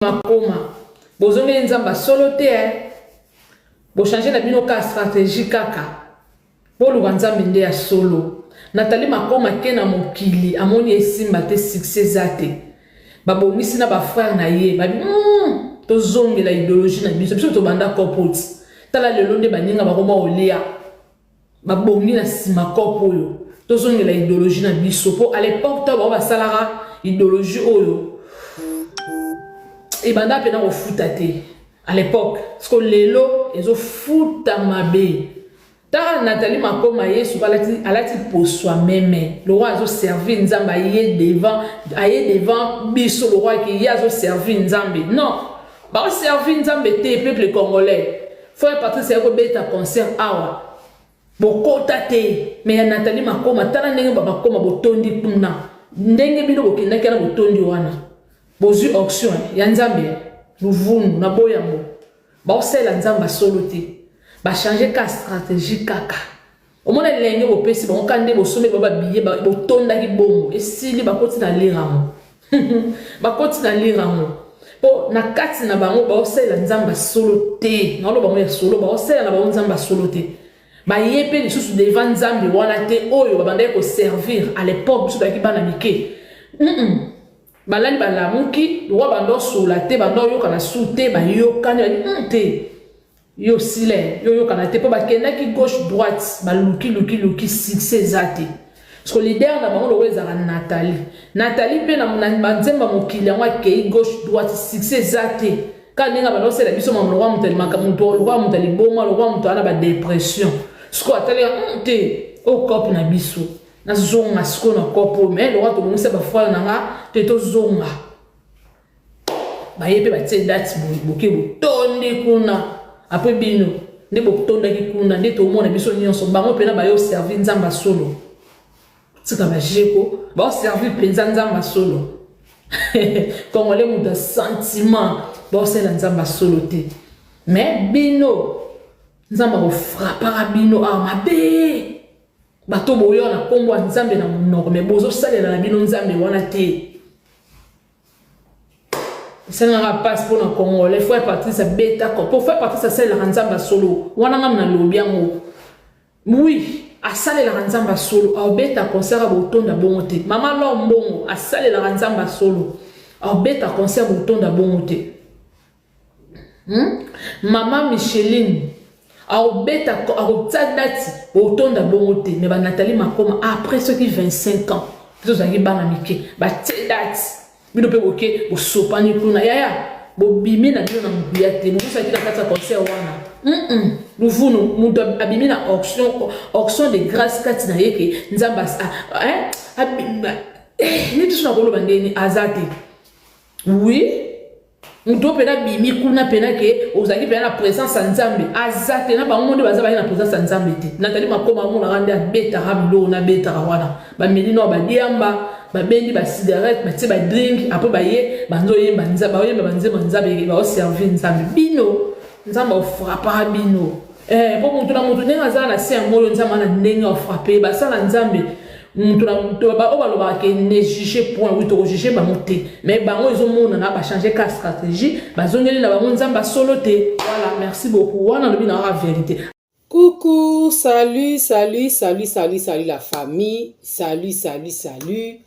makoma bozongeli nzamba solo te bo changer na bino ka stratégie kaka boluka nzambe nde ya solo. Nathalie Makoma ke na mokili amoni esimba te succès zate babongisi na ba frère na ye babi tozongela idéologie na biso biso to banda kopoti tala lelo nde baninga bakoma olia babongi na sima kopo oyo tozongela idéologie na biso po à l'époque to ba salara idéologie oyo et banda pena ko futa te à l'époque parce que lelo ezo futa mabe ta Nathalie Makoma yesu alati pour soi-même le roi a servi nzamba aye devant biso le roi qui a servi nzambe non ba servi nzambe te peuple congolais faut partir ko beta concert awa bokota te mais Nathalie Makoma tala ndenge baba koma botondi kuna ndenge bino bokenda kana botondi wana bozu auction ya nzambe luvunu na boyambo ba osela nzamba solo te ba changer ka stratégie kaka omona lenge bo pesi ba okande bo somé ba billet ba botonda ki bongo esili ba koti na liramo ba koti na liramo po na kati na bango ba osela nzamba solo te na lo bango ya solo ba osela na ba nzamba solo te ba yepe lisusu devant nzambe wana te oyo ba banda ko servir à l'époque biso ba ki bana mike balali balamuki roi bando sola te bando yoka na soute ba yokani te yo sile yo yoka na te po bakenda ki gauche droite ba luki succès zate parce que leader na bango lo wezaka Nathalie pe na banzemba mokili yango akei gauche droite succès zate ka ninga bando sela biso mo roi mutali makamuto roi mutali boma roi muto ana ba dépression ce ko atali te o cop na biso na zonga siko na kopo mais le roi to bongisa ba frère nanga te to zonga ba yepe ba tse date boke botonde kuna après bino ne botonda ki kuna nde to mona biso nyonso bango pena ba yo servir nzamba solo tsika ba jeko ba servir penza nzamba solo comme les mots de sentiment ba sela nzamba solo te mais bino nzamba ko frappa bino mabe bato boyo na kombo nzambe na monoko mais bozo salela na bino nzambe wana te ça n'a pas pour le Congo les fois partir ça bêta pour faire partie ça c'est la nzamba solo wana ngam na lobiango oui a sale la nzamba solo a bêta concert botonda bongote mama lombongo a sale la nzamba solo a bêta concert botonda bongote mama Micheline au beta au tsadati au ton da bongote mais ba Nathalie Makoma après ce qui 25 ans tous aki bana mike ba tsadati bino pe oké bo sopani kuna yaya bo bimi na bino na mbiya te bo sa ki na kata concert wana luvunu muto abimi na auction de grâce kati na yeke nzamba abima ni tout na kolo bandeni azate oui muto pena bimi kuna pena ke ozaki pena na présence ya nzambe azate na bango nde baza na présence ya nzambe te Nathalie Makoma mona rande beta rablo na beta wana ba melino ba diamba ba bendi ba cigarette ba tse ba drink après ba ye banzo yemba nzamba yemba banze nzambe ba o servir nzambe bino nzamba o frappa bino po muto na muto nenga za na se moyo nzamba na ndenge o frapper ba sala nzambe muto ba o baloba ke ne juger point oui to juger ba monter mais bango ils ont mona na ba changer ka stratégie ba zongeli na ba nzamba solo te voilà merci beaucoup wana lobi na la vérité. Coucou, salut la famille, salut,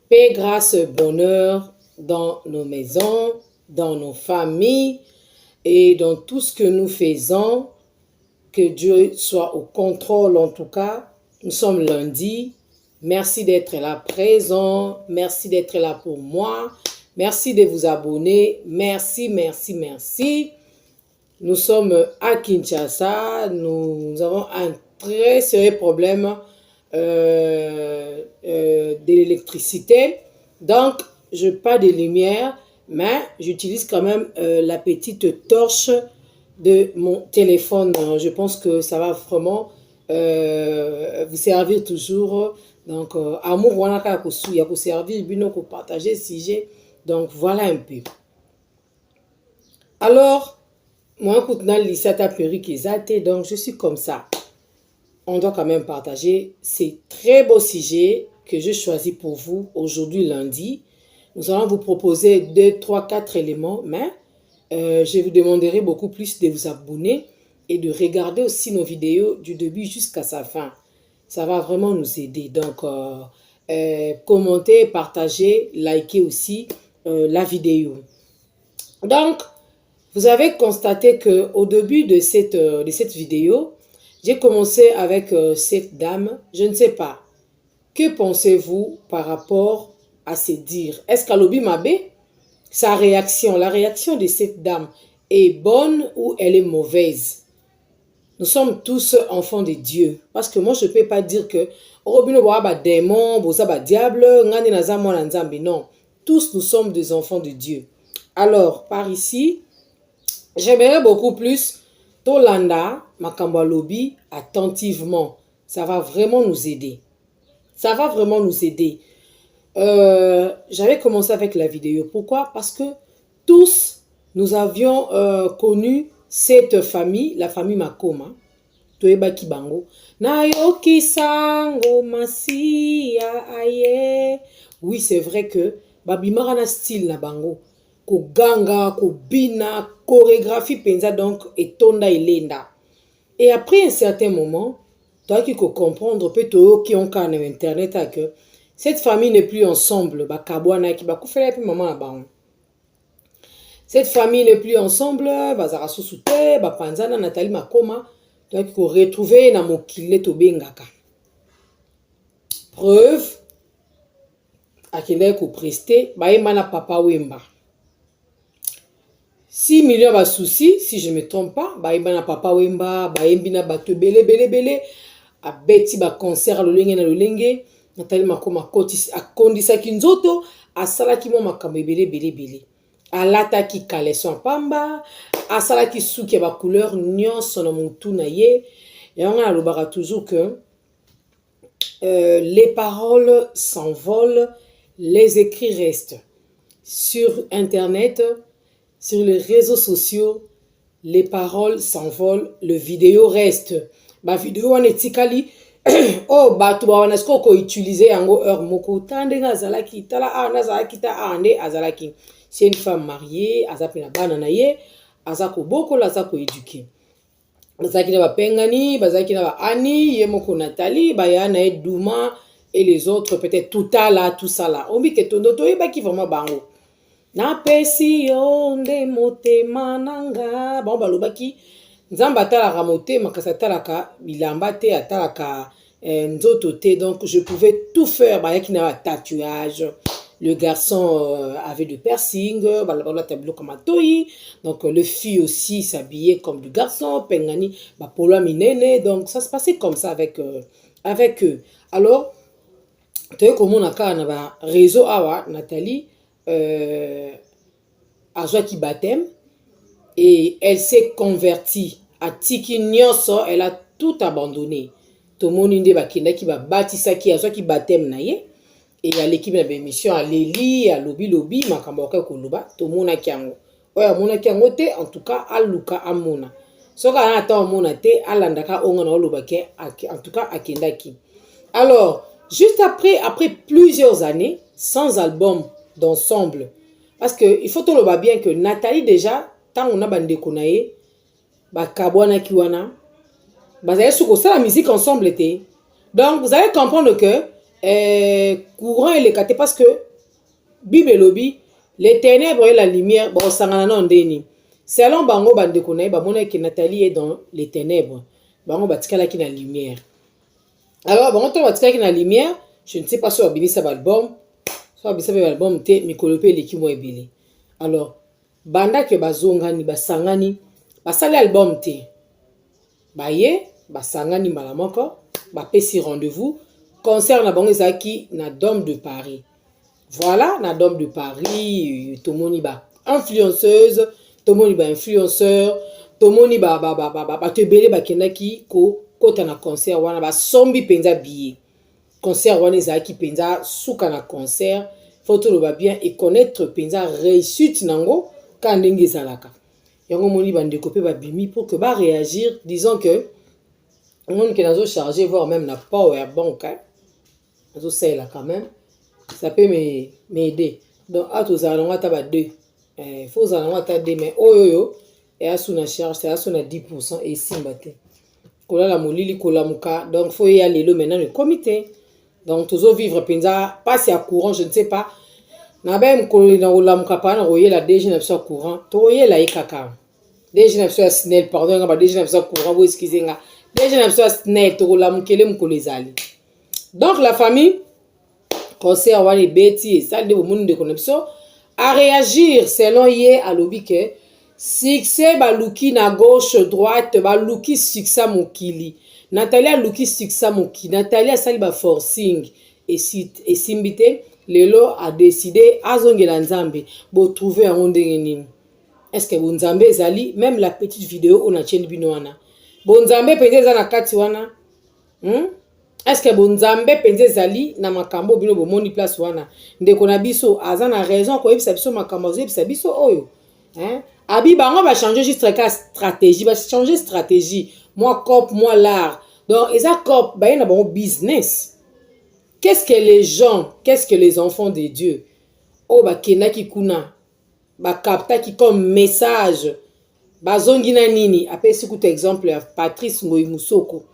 paix, grâce, bonheur dans nos maisons, dans nos familles et dans tout ce que nous faisons, que Dieu soit au contrôle en tout cas. Nous sommes lundi. Merci d'être là présent. Merci d'être là pour moi. Merci de vous abonner. Merci. Nous sommes à Kinshasa. Nous avons un très sérieux problème de l'électricité. Donc, je n'ai pas de lumière, mais j'utilise quand même la petite torche de mon téléphone. Je pense que ça va vraiment vous servir toujours. Donc, amour, on a pour servir, pour partager sujet. Donc, voilà un peu. Alors, moi, donc je suis comme ça. On doit quand même partager ces très beaux sujets que je choisis pour vous aujourd'hui lundi. Nous allons vous proposer 2, 3, 4 éléments, mais je vous demanderai beaucoup plus de vous abonner et de regarder aussi nos vidéos du début jusqu'à sa fin. Ça va vraiment nous aider. Donc, commentez, partagez, likez aussi la vidéo. Donc, vous avez constaté qu'au début de cette vidéo, j'ai commencé avec cette dame. Je ne sais pas. Que pensez-vous par rapport à ces dires? Est-ce qu'Alobi Mabé, sa réaction, la réaction de cette dame est bonne ou elle est mauvaise? Nous sommes tous enfants de Dieu. Parce que moi, je ne peux pas dire que démon, diable, non. Tous nous sommes des enfants de Dieu. Alors, par ici, j'aimerais beaucoup plus Tolanda Makambo Lobi attentivement. Ça va vraiment nous aider. Ça va vraiment nous aider. J'avais commencé avec la vidéo. Pourquoi? Parce que tous, nous avions connu cette famille, la famille Makoma. Toeba Kibango. Nayoki sango masia aye. Oui, c'est vrai que babimara na style na bango. Ko ganga, ko bina, chorégraphie penza donc et tonda elenda. Et après un certain moment, toi qui comprendre peut-être qui ont carné internet que cette famille n'est plus ensemble. Ba kabwana ki ba kufela puis maman na bango. Cette famille n'est plus ensemble. Bazara susute, ba panzana Nathalie Makoma. Donc, qu'on retrouve dans mon kilé to bengaka. Preuve, à qu'il ko presté, ba na papa wemba. 6 millions de soucis, si je ne me trompe pas, ba na papa wemba, ba na bato belé, a beti ba concert lo lenge na lo lenge, Nathalie Makoma a kondisa kinzoto, a salaki mo makambo belé. Alata ki kaleson pamba, asala ki souki ba couleur nyonso na mutu na ye. Et on a le toujours que les paroles s'envolent, les écrits restent. Sur internet, sur les réseaux sociaux, les paroles s'envolent, le vidéo reste. Ba vidéo on etikali oh batu ba wana sko ko utiliser yango heure moko tande na zalaki tala na zalaki ta ande azalaki. C'est une femme mariée, azapina banana ye, azako boko la zako éduquer. Bazaki na ba pengani, bazaki na ba ani, yemoko Nathalie, bayana et Douma et les autres peut-être tout ça là. Omi ke tondo to yeba ki vraiment bango. Na pesi onde motema nanga. Bon balobaki nzamba tala ramote makasa talaka bilamba te atalaka nzoto te, donc je pouvais tout faire bayaki na tatouage. Le garçon avait du piercing, donc le fille aussi s'habillait comme du garçon, pengani, polo minene, donc ça se passait comme ça avec eux. Alors, tu sais comment on a réseau awa Nathalie a joué qui baptême et elle s'est convertie à Tiki Nyonso, elle a tout abandonné. Tout le monde inde bakenda qui va bâtissa qui a joué qui baptême naie. Et à l'équipe de l'émission, à Leli, à Lobi, Makamboka Koluba, tout le monde a kiango. Ouais, mon kiangote, en tout cas, à Luka Amona. Ce qu'on a attendu Mona te, à Landaka Ongana Olubake, en tout cas, à Kendaki. Alors, juste après plusieurs années, sans album d'ensemble, parce qu'il faut tout le bien que Nathalie, déjà, tant on a bandé konaye, Kabwana Kiwana, ça la musique ensemble était. Donc, vous allez comprendre que courant et les caté parce que Bible lobby les ténèbres et la lumière bon sangana non deni selon bango bande konaye ba mona que Nathalie est dans les ténèbres bango batikala ki na lumière alors bango to batikala ki na lumière je ne sais pas si abinisa album so abisa ba album te mikolope leki mo ebele alors banda que bazongani basangani basali album te baye basangani mbala moko bapesi rendez-vous concert na bango ezaki na Dôme de Paris. Voilà, na Dôme de Paris, tomoni ba influenceuse, tomoni ba influenceur, tomoni ba tebele ba kenaki ko kota na concert wana ba sombi penza billet. Concert wana ezaki penza suka na concert, faut tout le bien et connaître penza réussite nango ka ndenge ezalaka. Yango moni ba ndeko pe ba bimi pour que ba réagir, disons que on qui nazo charger voire même na power bank. Ça là quand même, ça peut m'aider. donc atozala nango ata ba 2 faut ozala nango ata 2 mais oyo eya sous na charge eya sous na 10% esimba te kolala molili kolamuka donc faut eya lelo maintenant le comité donc tozovivre mpenza pasi ya courant je ne sais pas na be mokolo na kolamuka pa na koyela DG na biso ya courant toyela ye kaka DG na biso ya SNEL pardon nga ba DG na biso ya courant bo excusez nga DG na biso ya SNEL tokolamukele mokolo ezali donc la famille conseil wana ebeti esali nde bomoni ndeko na biso a réagir selon ye alobi ke succès baluki na gauche droite baluki succès mokili Nathalie aluki succès mokili Nathalie asali ba forcing esimbi te lelo a décidé azongela nzambe bo trouver yango ndenge nini est-ce que bon nzambe ezali même la petite vidéo on a tient bino wana bon nzambe penze eza na kati wana est-ce que bon nzambe penze ezali na makambo bino bomoni place wana ndeko na biso aza na raison ko yebisa biso makambo yebisa biso oyo abi bango ba changer juste ka stratégie ba changer stratégie moi cop moi l'art donc eza cop ba na bon business. Qu'est-ce que les gens, qu'est-ce que les enfants de Dieu oh ba kenaki kuna ba kaptaki comme message ba zongina nini apesi kuta exemple ya Patrice Ngoyi Musoko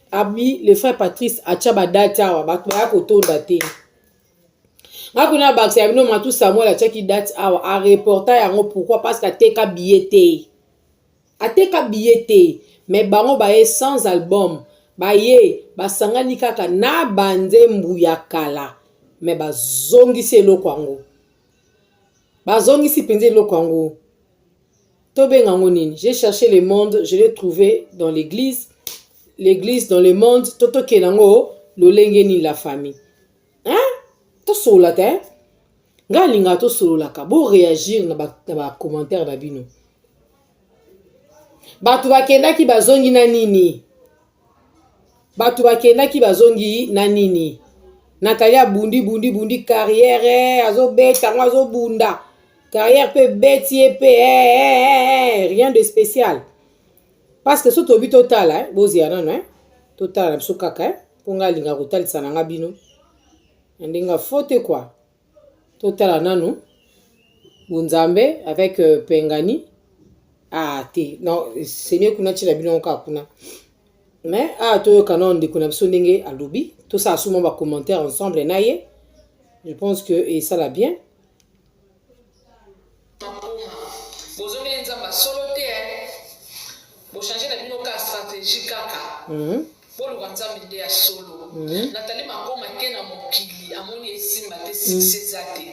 abi le frère Patrice acha ba data wa ba ko tonda te ngakuna ba xa bino matu Samuel acha ki date awa a reporter yango pourquoi parce que ateka billet mais bango ba sans album ba ye basangani kaka na banzembu ya kala mais bazongisi eloko yango bazongisi penze eloko yango tobenga ngo nini j'ai cherché le monde je l'ai trouvé dans l'église dans le monde totoke nango lolenge ni la famille to sola te nga linga to solola ka bo réagir na ba commentaire na bino batu bakendaki bazongi na nini batu bakendaki bazongi na nini Natalia bundi carrière azo beta azo bunda carrière pe beti pe rien de spécial parce que soto bi total boziana non total na sukaka ponga linga kotal sananga bino ndinga faute quoi total nanu bunzambe avec Pengani te non c'est mieux kuna chila bino ka kuna mais to kanon de kuna biso ndenge alobi tout ça souvent va commenter ensemble naye je pense que et ça l'a bien bozongi nzamba solo te bo changer na bino ka stratégie kaka boluka nzambe nde ya solo Nathalie makoma ke na mokili amoni esimba te succès zate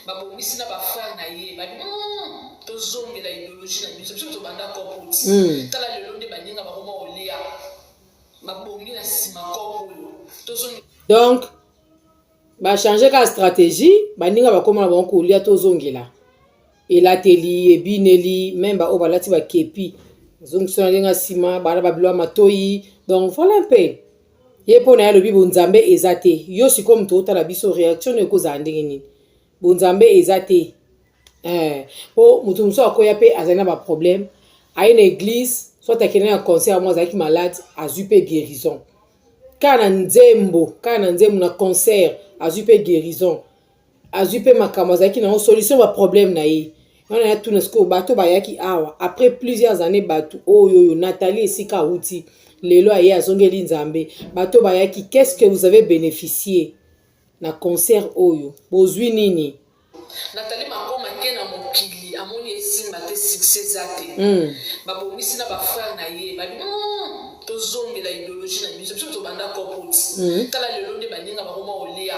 babongisi na bafrère na ye babi tozongela idéologie na biso biso tobanda kopoti tala lelo nde baninga bakoma olia babongi na nsima kopo tozongi donc ba changer ka stratégie baninga bakoma na bango kolia tozongela elateli ebineli même ba obalati ba kepi zongisa lenga sima bana babilo matoyi donc voilà un peu yepo na yalobi bonzambe ezate yo si comme to tala biso réaction ne koza ndenge nini bonzambe ezate po mutu muso akoya pe azana ba problème a une église soit akena un concert moi zaki malade azupe guérison kana nzembo na concert azupe guérison azupe makambo zaki na solution ba problème na ye on a tout nesko bato bayaki awa après plusieurs années bato oyo Nathalie esika uti lelo aye azongeli nzambe bato bayaki qu'est-ce que vous avez bénéficié na concert oyo bozwi nini Nathalie makoma ke na mokili amoni esimba te succès zate babongisi na bafrère na ye babi tozongela idéologie na biso biso tobanda kopoti tala lelo nde baninga bakoma olia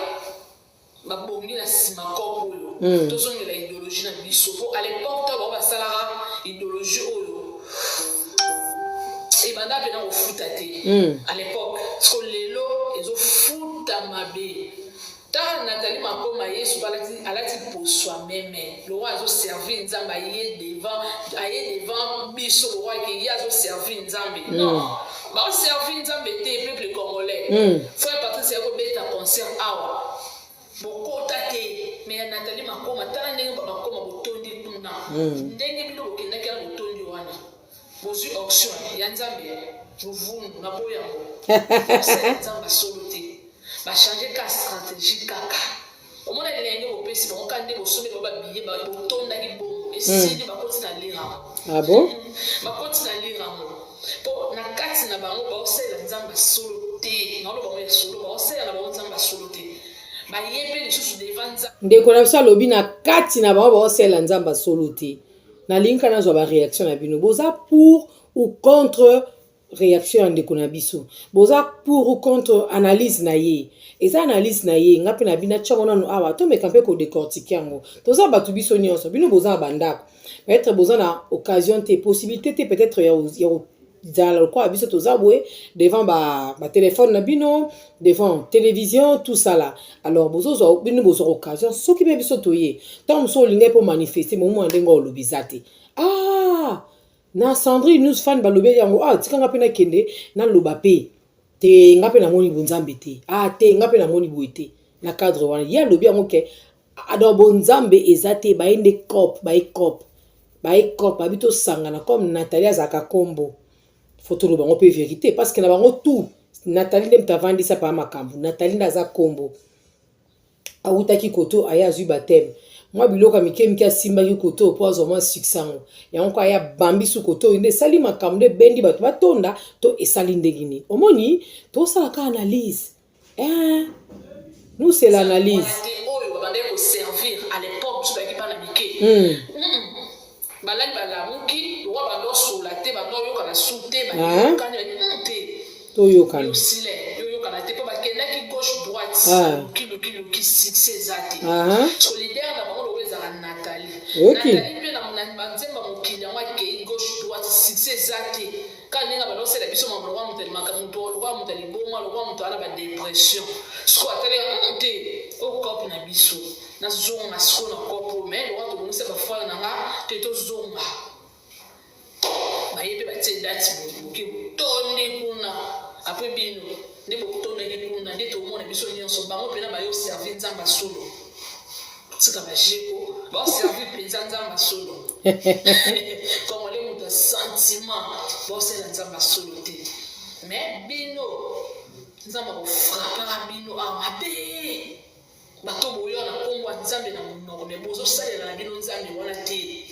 babongi na nsima kopo oyo tozongela idéologie na biso po à l'époque to bao basalaka idéologie oyo ebanda mpe na kofuta te à l'époque so lelo ezofuta mabe ta Nathalie makoma yesu alati poswa meme le roi azoservir nzambe aye devant biso le roi ke ye azoservir nzambe non baoservir nzambe te peuple congolais frère Patrice yakobeta concert awa bokota te mais Nathalie makoma tala ndenge bakoma botondi kuna ndenge bino bokendaki na botondi wana bozwi auction ya nzambe jovunu na boyango nzambe solo te ba changer ka stratégie kaka Au moins, les gens au pays, c'est bon, quand ils sont sur le billet, ils vont tourner les bons. Et si ils vont continuer à lire. Ah bon? Ils vont continuer à lire. Pour na kati na bango ba osela nzamba solo te. Na lo ba solo ba osela na ba nzamba solo te. Ba yebe les choses devant nzamba. Ndeko na biso lobi na kati na bango ba osela nzamba solo te. Na linka na zo ba réaction na bino. Boza pour ou contre réaction ndeko na biso. Boza pour ou contre analyse na ye. Eza analyse na ye ngapi na bina tchongo na no awa to meka mpe ko décortiquer yango. Toza batu biso nyonso bino boza bandako. Peut-être boza na occasion te possibilité te peut-être ya dans le quoi biso tozabwe devant ba téléphone na bino devant télévision tout ça là alors bozo bino bozo occasion soki be biso toye tant so linga pour manifester mo mo ndengo lobizate ah na Sandrine news fan balobe yango ah tikanga pena kende na loba pe te ngape na moni bonzambe te ah te ngape na moni boete na cadre wana ya lobi yango ke ado bonzambe ezate ba ende cop ba bito sangana comme Nathalie azaka kombo photo lo bango pe vérité parce que na bango tout Nathalie dem tavandi sa pa makambu Nathalie naza kombo awutaki koto aya azui batem moi biloka mike simba ki koto po azoma succès yango aya bambi su koto inde sali makambu de bendi batu batonda to esali ndegini omoni to sala ka analyse nous c'est l'analyse servir à l'époque tu vas pas la mike balali balamuki roi bando sur la te bando yo kana soute ba kana te to yo kana yo sile yo kana te po ba kenda ki gauche droite ki succès zati solidaire na bango loweza na Nathalie pe na banzemba mokili yango ke gauche droite succès zati kana nga bando sela biso mambo wa mutali makamuto wa mutali bonga wa mutala ba dépression so atale te o cop na biso na zonga siko na kopo mais le wato bonisa ba fala na nga te to zonga ba yebe ba tse dati ki tonde kuna après bino ne bo tonde ki kuna ndito mona biso nyonso bango pena ba yo servir nzamba solo sika ba jeko ba servir peza nzamba solo comme les mots de sentiment ba se nzamba solo te mais bino nzamba ko frapper bino a mabe bato boyo na kombo nzambe na monoko me bozo salela na bino nzambe wana te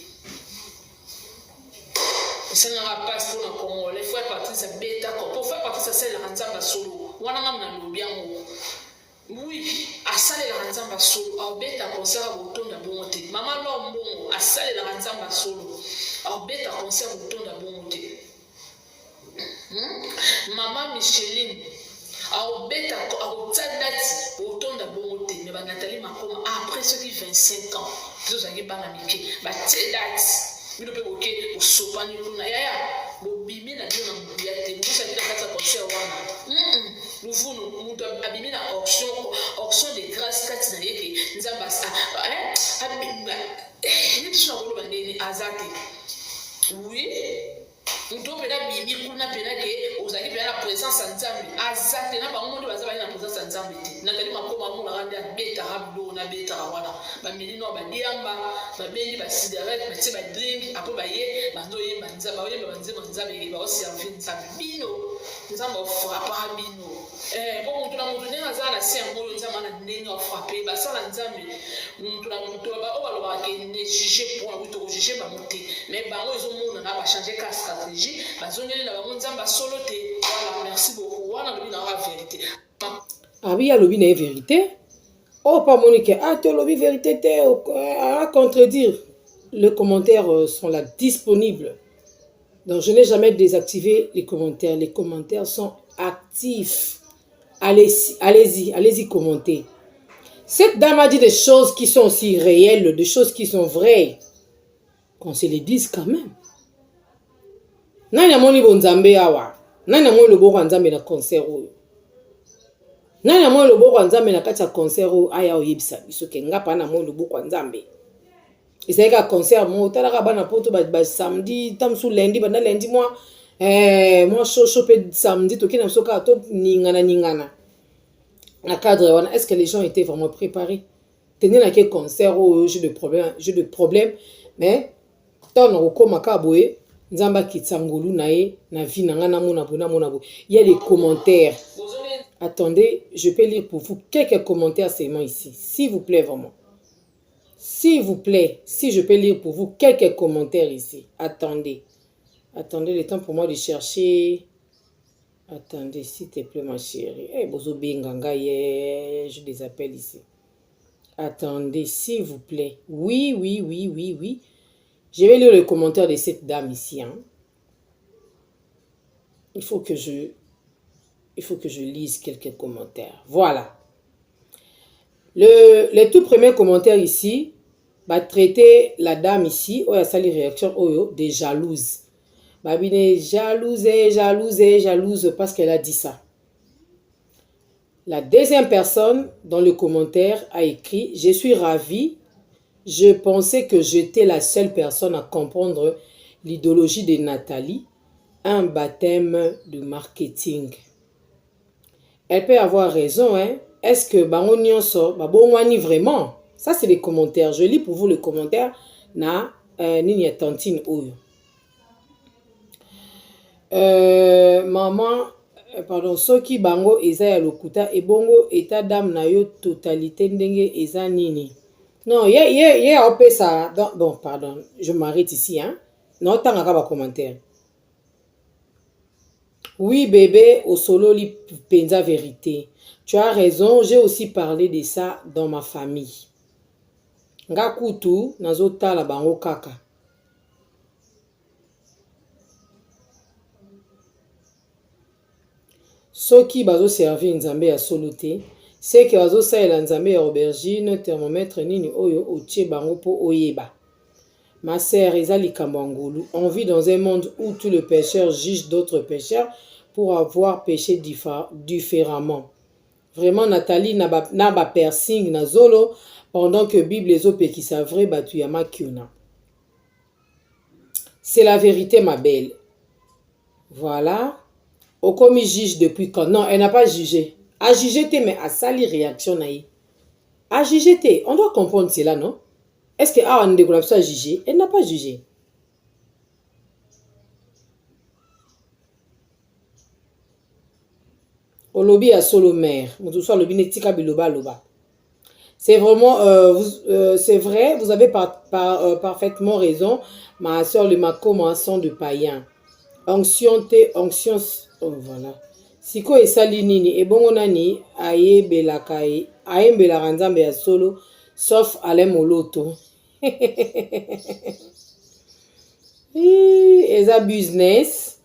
sanga nga passe pour na Congo les frères Patrice beta ko pour faire partie ça la nzamba solo wana ngam na lobiango oui asale la nzamba solo au beta concert botonda bongo te mama no mbongo asale la nzamba solo au beta concert botonda bongo te mama Micheline au beta au tsadati botonda bongo te mais ba Nathalie Makoma après ce qui 25 ans vous avez bana mike ba tsadati bino pe boke osopani kuna yaya bobimi na bino na mbiate mbusa kila kata concert wana luvunu mutu abimi na auction de grâce kati na yeke nzamba abimba ni tuna koloba ndeni azate oui mutu pena bimi kuna pena ke ozaki pena na présence ya nzambe azate na bango nde baza bali na présence ya nzambe te Nathalie Makoma mona kande abetaka bilo na betaka wana bamilino badiamba babendi basigarete batie badrink apo baye banzoyemba nzambe baoyemba banzemba nzambe baoservir nzambe bino nzambe ofrapaka bino po mutu na mutu ndenge aza na se yango oyo nzambe ana ndenge ofrape basala nzambe mutu na mutu oyo balobaka ke ne juge point oui tokojuge bango te mais bango ezomona na bachange ka stratégie bazongeli na bango nzambe asolo te voilà merci beaucoup wana lobi na la vérité ah oui alobi na vérité oh pas Monique ah te lobi vérité te à contredire les commentaires sont là disponibles donc je n'ai jamais désactivé les commentaires sont actifs allez-y commentez. Cette dame a dit des choses qui sont aussi réelles, des choses qui sont vraies. Qu'on se les dise quand même. Nani amoni bonzambe awa. Nani amoni loboko nzambe na concert oyo. Nani amoni loboko nzambe na kati ya concert oyo aya oyebisa biso ke ngapa na amoni loboko nzambe. Isaka concert mo talaka bana poto ba samedi tamsu lundi bana lundi moi show pe samedi to kina soka to ningana. Na cadre wana est-ce que les gens étaient vraiment préparés? Tenez na quel concert ou j'ai de problème mais ton okoma ka boye nzamba kitsangolu nae na vie na ngana mona bona bo il y a des commentaires Attendez, je peux lire pour vous quelques commentaires seulement ici. S'il vous plaît, vraiment. S'il vous plaît, si je peux lire pour vous quelques commentaires ici. Attendez. Attendez le temps pour moi de chercher. Attendez, s'il te plaît, ma chérie. Eh, Bozo Benganga, je les appelle ici. Attendez, s'il vous plaît. Oui, oui, oui, oui, oui. Je vais lire le commentaire de cette dame ici. Hein. Il faut que je lise quelques commentaires. Voilà. Le tout premier commentaire ici va traiter la dame ici. Oh, il y a ça les réactions des jalouses. Babine jalouse, jalouse, jalouse parce qu'elle a dit ça. La deuxième personne dans le commentaire a écrit « Je suis ravie. Je pensais que j'étais la seule personne à comprendre l'idéologie de Nathalie. Un baptême de marketing. » Elle peut avoir raison, hein. Est-ce que bango nyonso babongwani vraiment? Ça c'est les commentaires. Je lis pour vous le commentaire na nini tantine oyo. Maman, pardon, soki bango eza ya lokuta ebongo eta dame na yo totalité ndenge eza nini. Non, opé ça. Bon, pardon, je m'arrête ici, hein. Non, tant à ba commentaire. Oui, bébé, au solo li penza vérité. Tu as raison, j'ai aussi parlé de ça dans ma famille. Nga kutu nazota la bango kaka. Soki bazo servir nzambe ya solo te, c'est que bazo saela nzambe ya aubergine, thermomètre nini oyo otie bango po oyeba. Ma sœur ezali kambangulu, on vit dans un monde où tous les pécheurs jugent d'autres pécheurs pour avoir péché différemment. Vraiment Nathalie n'a ba piercing na zolo pendant que Bible les opé qui savent vrai batuyama kiona. C'est la vérité ma belle. Voilà. Okomi juge depuis quand? Non, elle n'a pas jugé. A jugé, mais à sali réaction naïe. A jugé, on doit comprendre cela, non? Est-ce que on ne a jugé? Elle n'a pas jugé. Au lobby à solo mère. C'est vraiment, c'est vrai, vous avez parfaitement raison. Ma soeur, le commençant de païen. Onction, oh voilà. Siko esali nini ebongo nani ayebelaka nzambe ya solo sauf Alain Moloto. Eza business.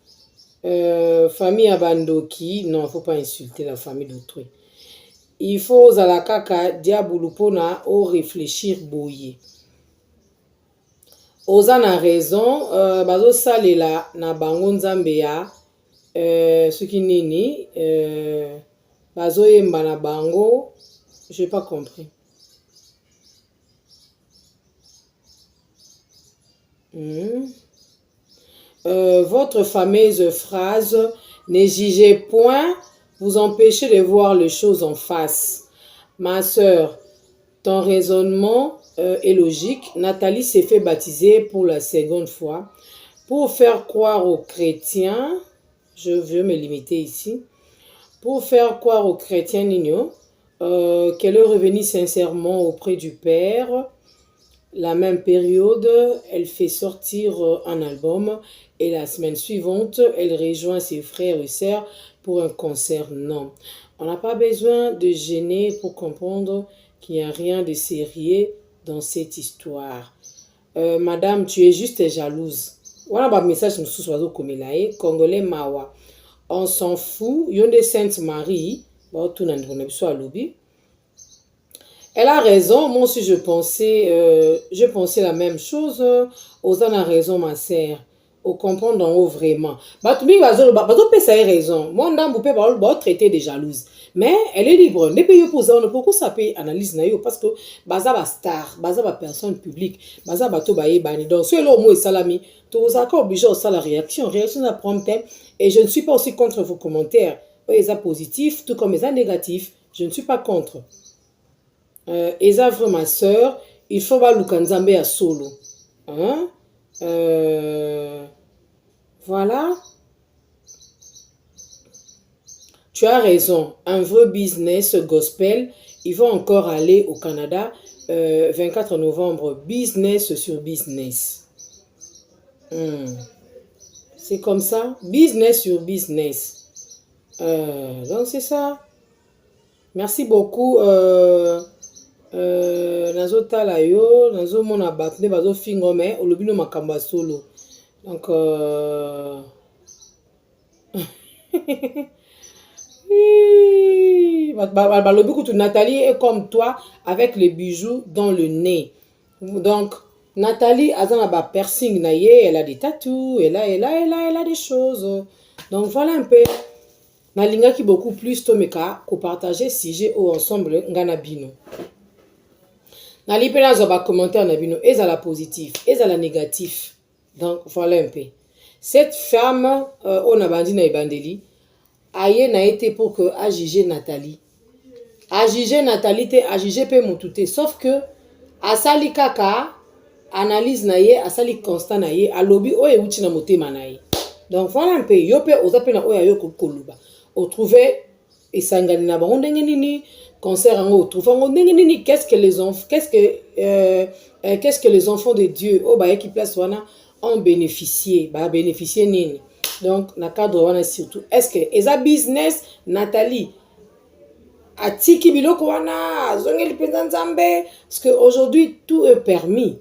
Famille abandoki. Non, faut pas insulter la famille d'autrui. Il faut zala kaka diabulu pona o réfléchir boye. Oza na raison, bazo salela na bango nzambe ya soki nini bazo yemba na bango, j'ai pas compris. Votre fameuse phrase ne jugez point vous empêchez de voir les choses en face. Ma sœur, ton raisonnement est logique. Nathalie s'est fait baptiser pour la seconde fois pour faire croire aux chrétiens, je veux me limiter ici, pour faire croire aux chrétiens Nino qu'elle est revenue sincèrement auprès du Père. La même période, elle fait sortir un album et la semaine suivante, elle rejoint ses frères et sœurs pour un concert. Non, on n'a pas besoin de gêner pour comprendre qu'il n'y a rien de sérieux dans cette histoire. Madame, tu es juste jalouse. Voilà un message Congolais Mawa. On s'en fout. Yonde Sainte Marie. Elle a raison. Moi aussi, je pensais la même chose. Ozan a raison, ma sœur. Au comprendre en haut vraiment. Batumi bazo pesa raison. Moi, on peut traiter de jalouse. Mais elle est libre. Ne peut pas on pourquoi ça peut analyse na yo parce que baza ba star, baza ba personne publique, baza ba to ba yebani. Donc c'est là moi salami. Tu vous accords obligé au la réaction à prendre thème et je ne suis pas aussi contre vos commentaires. Les positifs tout comme les négatifs, je ne suis pas contre. Eza vraiment ma sœur, il faut ba lukanzambe à solo. Hein? Voilà. Tu as raison, un vrai business gospel. Ils vont encore aller au Canada, 24 novembre, business sur business. C'est comme ça, business sur business. Donc c'est ça. Merci beaucoup. Nazotala yo, nazomona bato nde bazofinga mais olobi no makambo solo. Donc balobi kutu Nathalie est comme toi avec les bijoux dans le nez. Donc Nathalie a ba piercing na ye, elle a des tatous, elle a des choses. Donc voilà un peu. Nalingaki beaucoup plus tomeka ko partager sujet au ensemble ngana bino. Nali pe nazo ba commentaire na bino ezala positif, ezala négatif. Donc voilà un peu. Cette femme on a bandi na ebandeli aye na été pour que a juger Nathalie. A juger Nathalie te a juger pe mutute sauf que asali kaka analyse na ye asali constat na ye alobi o euti na motema na ye. Donc voilà un peu yo pe ozape na oya yo koluba. O trouver esangani na bango ndenge nini concert en haut trouver ndenge nini qu'est-ce que les enfants de Dieu au ba qui place wana ont bénéficié nini. Donc na cadre wana surtout est-ce que eza business Nathalie atiki biloko wana zongeli penza nzambe parce que aujourd'hui tout est permis.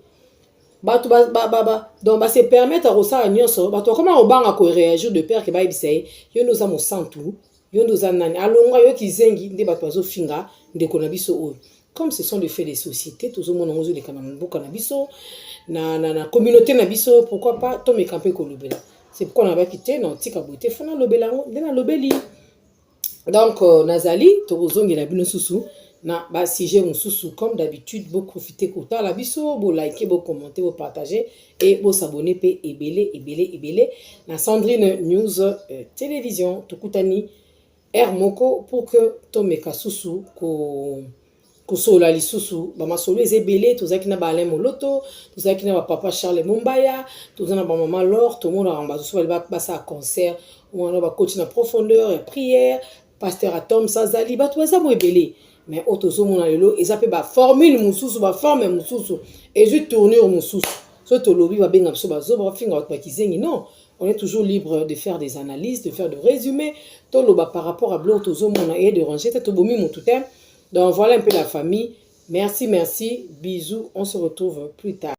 Donc se permettre à Rosa Nyonso comment obanga ko réagir de père que ba ibisei yo nous amo santu yo nous anani alonga yo kizengi nde bato bazo finga ndeko na biso oyo comme ce sont des faits de société tous mona ngozo de kana mboka na biso na communauté na biso pourquoi pas to me camper ko lobela c'est pourquoi on a quitté non tika boité fona lobela ndena lobeli donc nazali to zongela bino susu na ba sujet mususu comme d'habitude beau profiter kota la biso beau liker beau commenter beau partager et beau s'abonner pe ebele na Sandrine News télévision tokutani moko pour que tomeka susu ko sola lisusu ba masolo ezebele tozaki na ba Alain Moloto tozaki na ba papa Charles Mumbaya tozana ba maman Laure tout le monde a susu ba sa concert on a ba coach na profondeur et prière pasteur Atom Sazali ba toza mo ebele mais otozo mona lelo ezape ba formule mususu ba forme mususu et je tournure mususu so to lobi ba benga so ba zo ba finga ba kizengi non. On est toujours libre de faire des analyses, de faire des résumés. Tout le par rapport à Blotozo, mon et de ranger, donc voilà un peu la famille. Merci, bisous. On se retrouve plus tard.